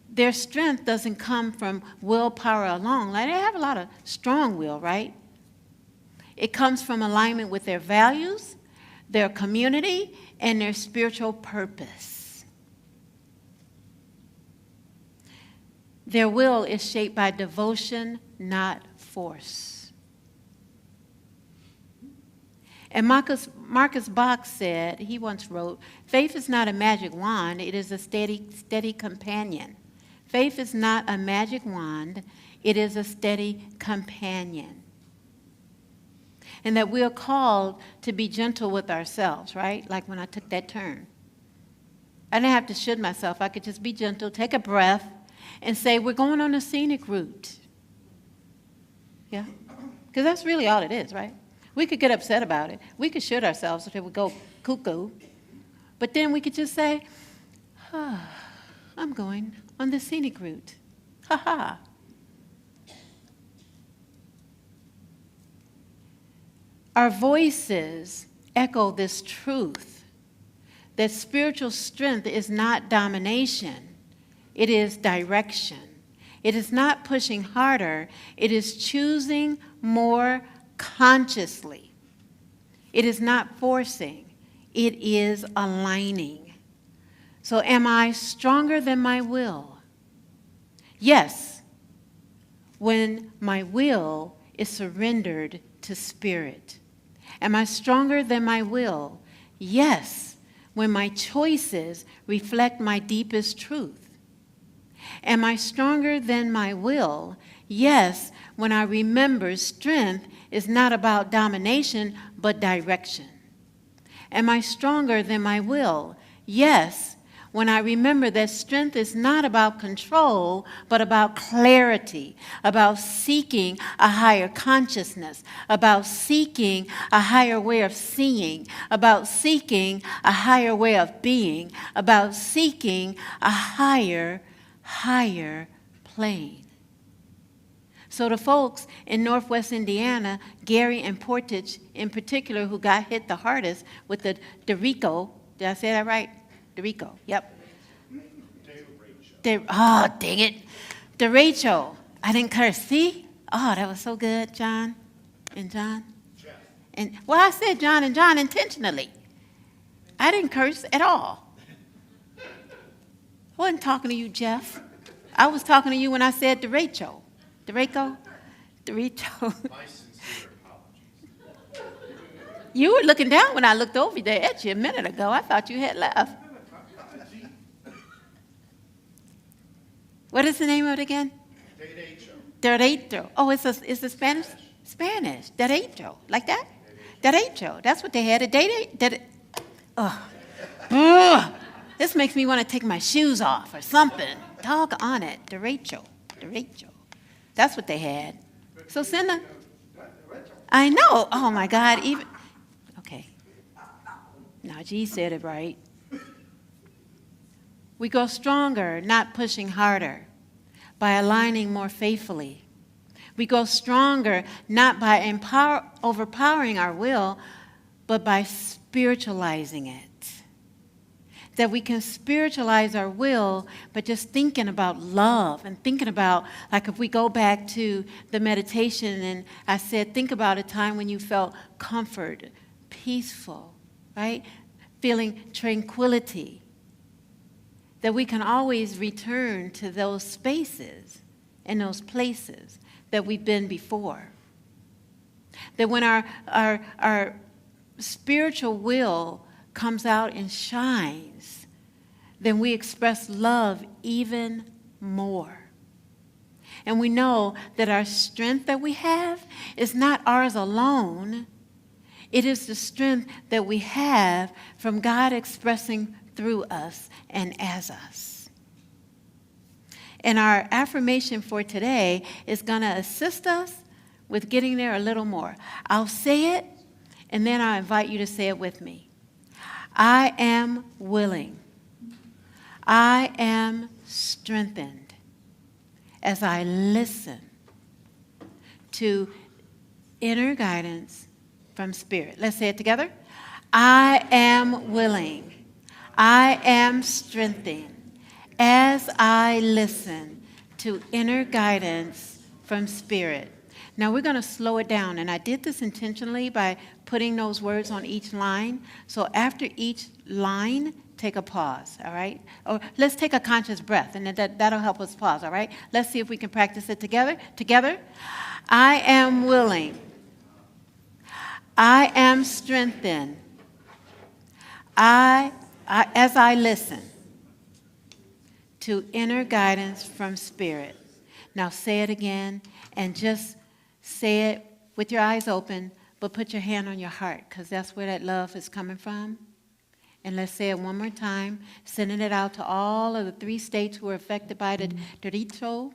Their strength doesn't come from willpower alone. Like, they have a lot of strong will, right? It comes from alignment with their values, their community, and their spiritual purpose. Their will is shaped by devotion, not force. And Marcus Bach said, he once wrote, faith is not a magic wand, it is a steady companion. Faith is not a magic wand, it is a steady companion. And that we are called to be gentle with ourselves, right? Like when I took that turn. I didn't have to should myself. I could just be gentle, take a breath, and say, we're going on a scenic route. Yeah? Because that's really all it is, right? We could get upset about it. We could should ourselves if it would go cuckoo. But then we could just say, I'm going on the scenic route. Ha-ha. Our voices echo this truth, that spiritual strength is not domination. It is direction. It is not pushing harder. It is choosing more consciously. It is not forcing. It is aligning. So am I stronger than my will? Yes, when my will is surrendered to spirit. Am I stronger than my will? Yes, when my choices reflect my deepest truth. Am I stronger than my will? Yes, when I remember strength is not about domination, but direction. Am I stronger than my will? Yes, when I remember that strength is not about control, but about clarity, about seeking a higher consciousness, about seeking a higher way of seeing, about seeking a higher way of being, about seeking a higher plane. So the folks in northwest Indiana, Gary and Portage in particular, who got hit the hardest with the derecho, did I say that right? Derecho, yep. Oh, dang it. Derecho. I didn't curse. See? Oh, that was so good, John and John. And well, I said John and John intentionally. I didn't curse at all. Wasn't talking to you, Jeff. I was talking to you when I said derecho. Derecho? Derecho. You were looking down when I looked over there at you a minute ago. I thought you had left. What is the name of it again? Derecho. Oh, it's a Spanish? Spanish. Derecho. Like that? Derecho. That's what they had. This makes me want to take my shoes off or something. Dog on it. Derecho. Derecho. That's what they had. So send them. I know. Oh, my God. Even. Okay. Now, G said it right. We grow stronger, not pushing harder, by aligning more faithfully. We grow stronger, not by overpowering our will, but by spiritualizing it. That we can spiritualize our will, but just thinking about love and thinking about, like if we go back to the meditation and I said, think about a time when you felt comfort, peaceful, right? Feeling tranquility. That we can always return to those spaces and those places that we've been before. That when our spiritual will comes out and shines, then we express love even more. And we know that our strength that we have is not ours alone. It is the strength that we have from God expressing through us and as us. And our affirmation for today is going to assist us with getting there a little more. I'll say it, and then I'll invite you to say it with me. I am willing. I am strengthened as I listen to inner guidance from Spirit. Let's say it together. I am willing. I am strengthened as I listen to inner guidance from Spirit. Now we're going to slow it down, and I did this intentionally by putting those words on each line. So after each line, take a pause, all right? Or let's take a conscious breath, and that'll help us pause, all right? Let's see if we can practice it together. Together. I am willing. I am strengthened. As I listen to inner guidance from Spirit. Now say it again, and just say it with your eyes open, but put your hand on your heart, because that's where that love is coming from. And let's say it one more time, sending it out to all of the 3 states who are affected by the derecho.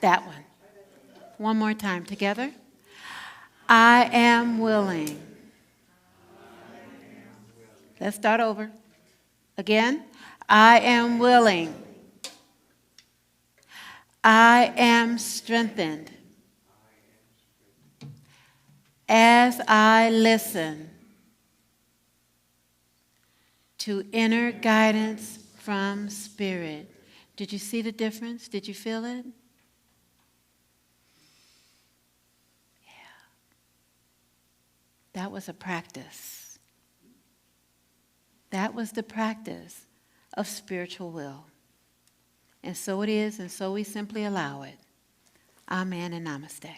That one. One more time together. I am willing. Let's start over. Again. I am willing. I am strengthened. As I listen to inner guidance from Spirit. Did you see the difference? Did you feel it? That was a practice. That was the practice of spiritual will. And so it is, and so we simply allow it. Amen and namaste.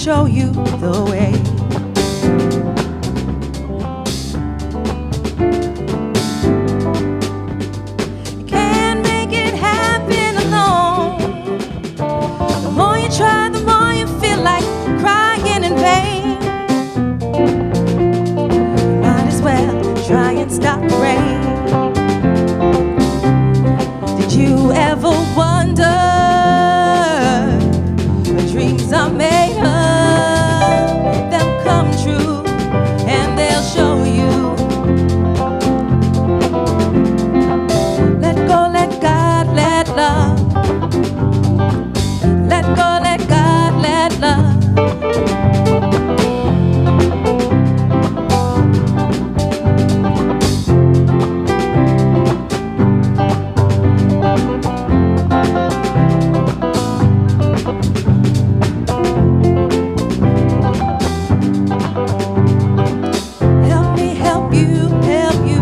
show you the way. You can't make it happen alone. The more you try, the more you feel like crying in vain. Might as well try and stop the rain. Did you ever wonder what dreams are made of? They'll come true and they'll show you. Let go, let God, let love. Let go, let God, let love. Help me help you, help you.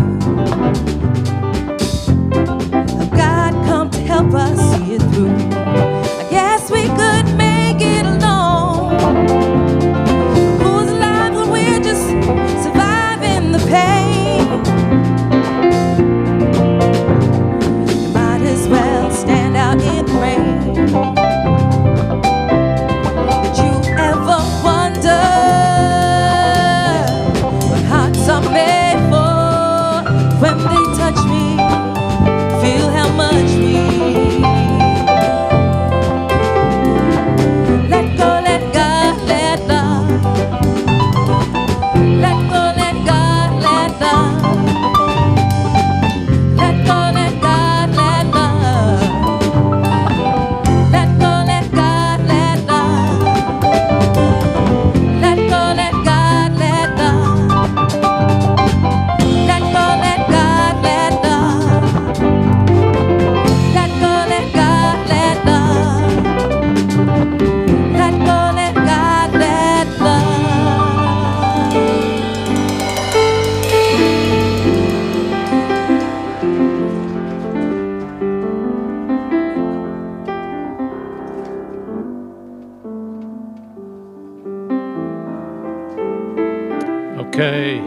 Have God come to help us see it through. I guess we could make it alone. Who's alive when we're just surviving the pain? You might as well stand out in the rain. Did you ever wonder what hearts are made for? When they touch me, feel how much we let go, let God, let love. Let go, let God, let love. Let go, let God, let love. Let go, let God, let love. Let go, let God, let love. Let go, let God, let love. Let go, let God, let love. Let go, let God, let love. Okay.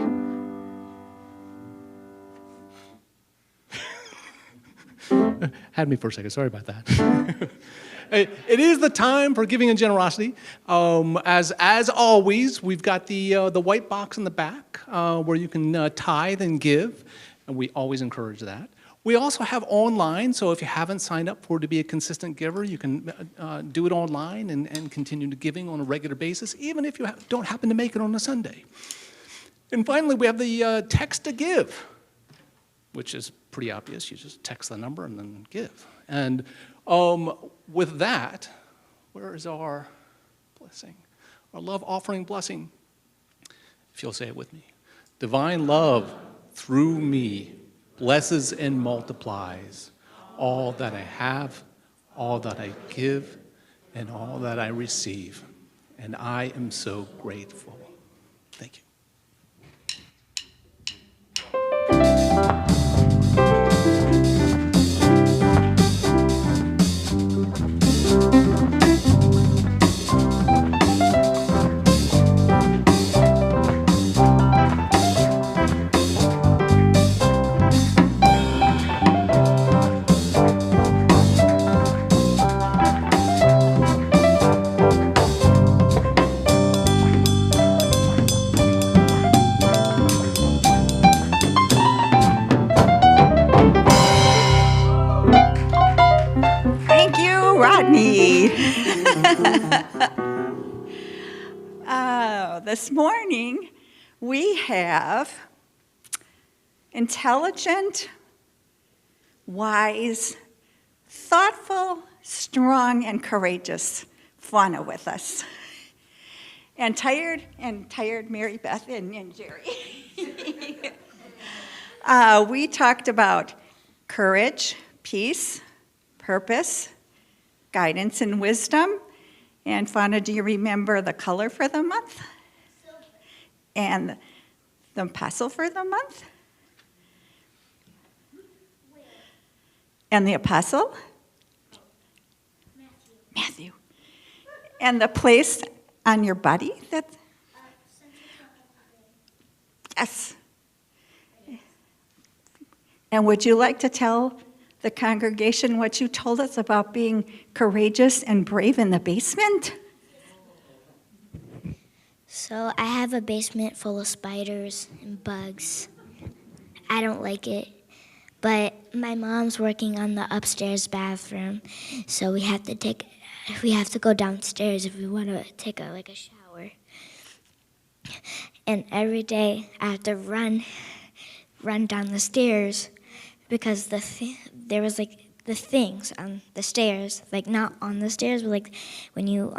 Had me for a second. Sorry about that. It is the time for giving and generosity. As always, we've got the white box in the back where you can tithe and give, and we always encourage that. We also have online, so if you haven't signed up to be a consistent giver, you can do it online and continue to giving on a regular basis, even if you don't happen to make it on a Sunday. And finally, we have the text to give, which is pretty obvious. You just text the number and then give. And with that, where is our blessing? Our love offering blessing. If you'll say it with me. Divine love through me blesses and multiplies all that I have, all that I give, and all that I receive. And I am so grateful. Thank you. Thank you, Rodney. This morning we have intelligent, wise, thoughtful, strong, and courageous Fauna with us. And tired Mary Beth and Jerry. We talked about courage, peace, purpose, guidance, and wisdom. And Fauna, do you remember the color for the month? Silver. And the apostle for the month? Where? And the apostle? Matthew. And the place on your buddy? Yes. And would you like to tell the congregation what you told us about being courageous and brave in the basement? So I have a basement full of spiders and bugs. I don't like it, but my mom's working on the upstairs bathroom, so we have to go downstairs if we want to take a shower. And every day I have to run down the stairs because there was the things on the stairs, not on the stairs, but when you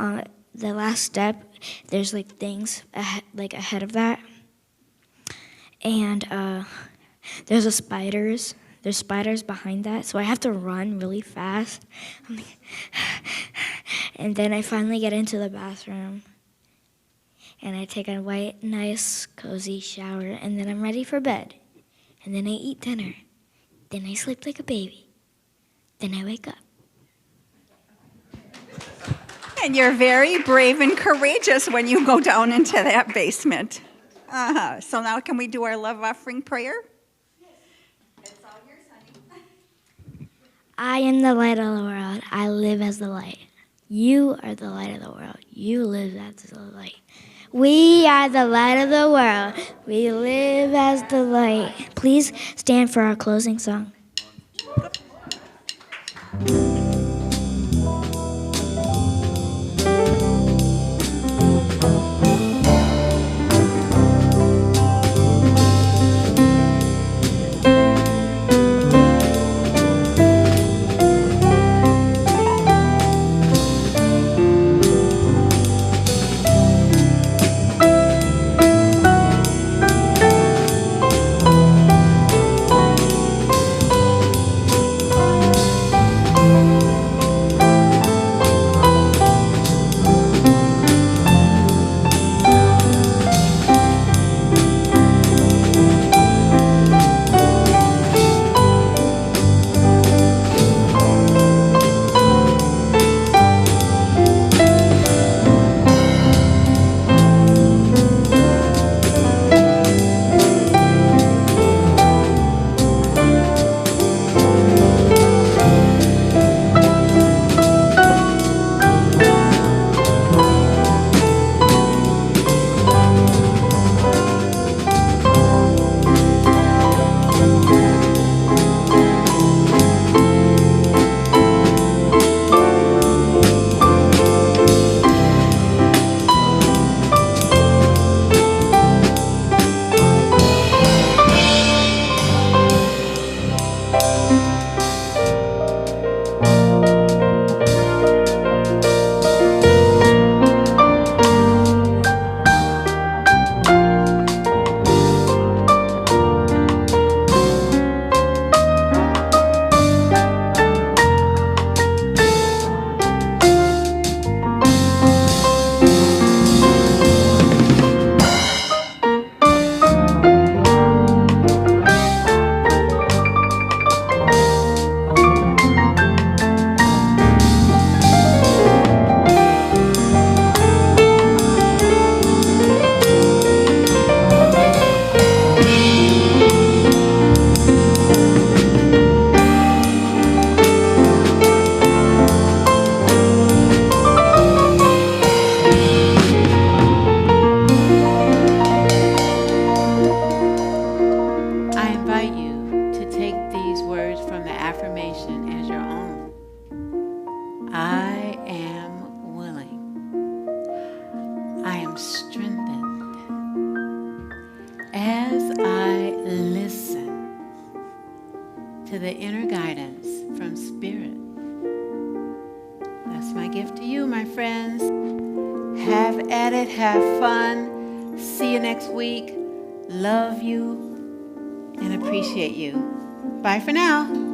the last step, there's things ahead of that, and there's spiders behind that, so I have to run really fast, and then I finally get into the bathroom, and I take a white, nice, cozy shower, and then I'm ready for bed, and then I eat dinner, then I sleep like a baby, then I wake up. And you're very brave and courageous when you go down into that basement. So now can we do our love offering prayer? Yes. It's all yours, honey. I am the light of the world. I live as the light. You are the light of the world. You live as the light. We are the light of the world. We live as the light. Please stand for our closing song. to the inner guidance from Spirit. That's my gift to you, my friends. Have at it, have fun. See you next week. Love you and appreciate you. Bye for now.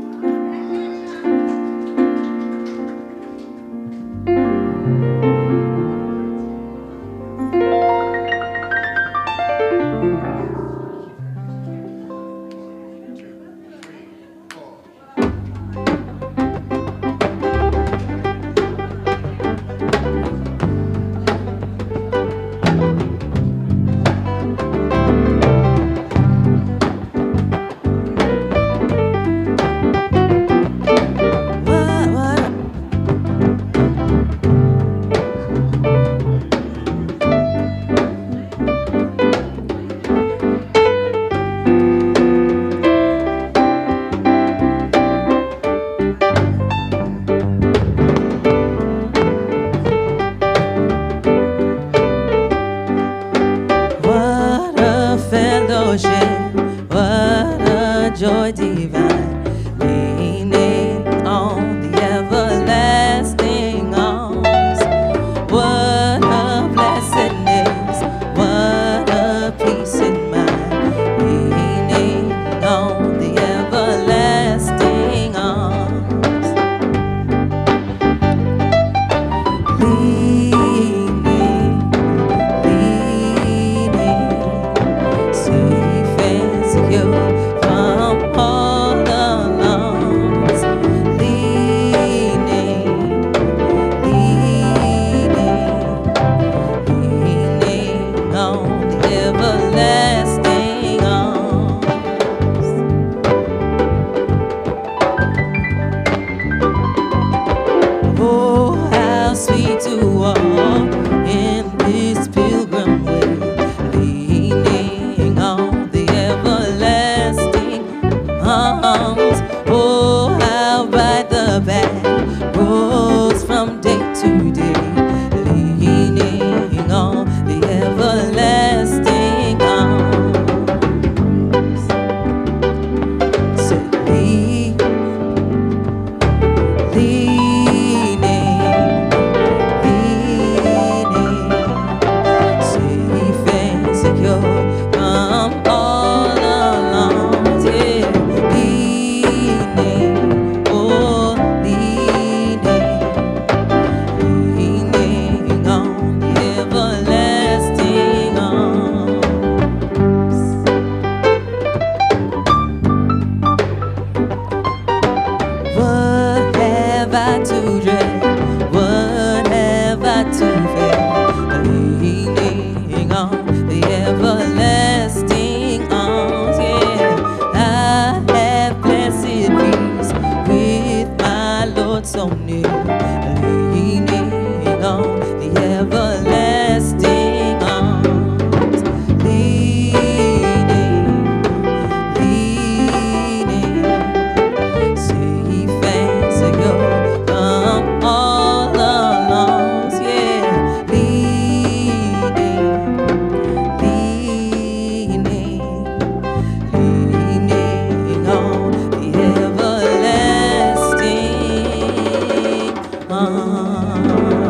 on.